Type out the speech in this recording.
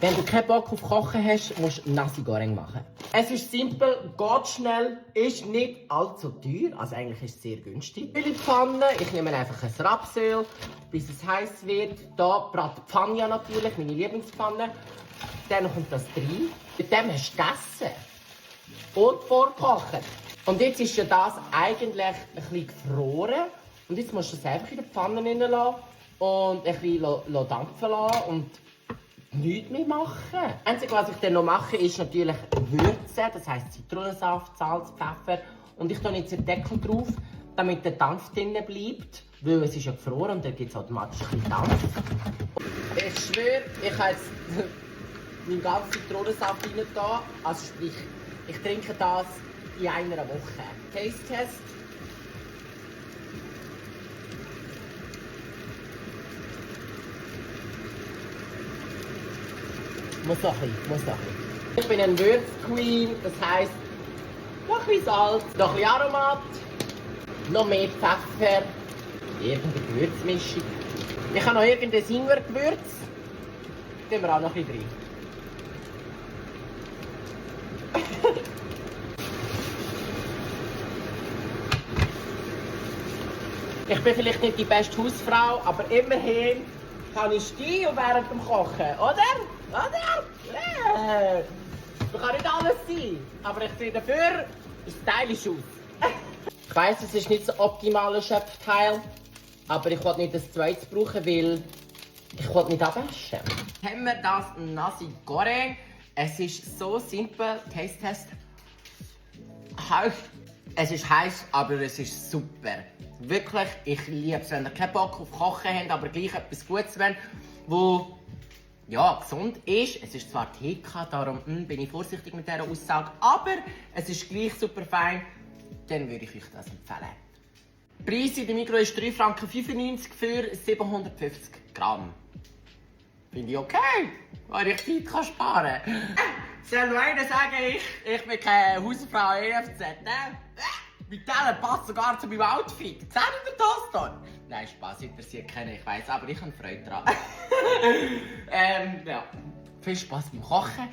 Wenn du keinen Bock auf Kochen hast, musst du Nasi Goreng machen. Es ist simpel, geht schnell, ist nicht allzu teuer, also eigentlich ist es sehr günstig. Viele Pfanne, ich nehme einfach ein Rapsöl, bis es heiß wird. Hier Bratpfanne natürlich, meine Lieblingspfanne. Dann kommt das rein. Mit dem hast du gegessen und vorkochen. Und jetzt ist ja das eigentlich ein bisschen gefroren. Und jetzt musst du es einfach in der Pfanne reinlassen und ein bisschen dampfen lassen und nichts mehr machen. Das Einzige, was ich dann noch mache, ist natürlich würzen. Das heisst Zitronensaft, Salz, Pfeffer. Und ich tue jetzt den Deckel drauf, damit der Dampf drinnen bleibt. Weil es ist ja gefroren und dann gibt es automatisch ein bisschen Dampf. Ich schwöre, ich habe jetzt meinen ganzen Zitronensaft rein da. Also sprich, ich trinke das in einer Woche. Taste-Test. Muss noch ein bisschen. Ich bin ein Würzqueen, das heisst, noch ein bisschen Salz, noch ein bisschen Aromat, noch mehr Pfeffer, irgendeine Gewürzmischung. Ich habe noch irgendein Ingwergewürz, das tun wir auch noch ein bisschen rein. Ich bin vielleicht nicht die beste Hausfrau, aber immerhin kann ich stehen während dem Kochen, oder? Oder? Yeah. Man kann nicht alles sein, aber ich sehe dafür stylisch aus. Ich weiss, es ist nicht so optimales Schöpfteil, aber ich wollte nicht das zweites brauchen, weil ich wollte nicht abwaschen. Haben wir das Nasi Goreng. Es ist so simpel. Taste-Test. Es ist heiß, aber es ist super. Wirklich, ich liebe es, wenn ihr keinen Bock auf Kochen habt, aber gleich etwas Gutes wollt, wo ja, gesund ist. Es ist zwar TK, darum bin ich vorsichtig mit dieser Aussage, aber es ist gleich super fein. Dann würde ich euch das empfehlen. Der Preis in der Migros ist 3,95 Franken für 750 Gramm. Finde ich okay, weil ich Zeit sparen kann. Soll noch einer sagen, ich bin keine Hausfrau EFZ, ne? Mit denen passt sogar zu meinem Outfit. Seht ihr das da? Nein, Spaß, interessiert keinen, ich weiss, aber ich habe Freude daran. Ja. Viel Spaß beim Kochen.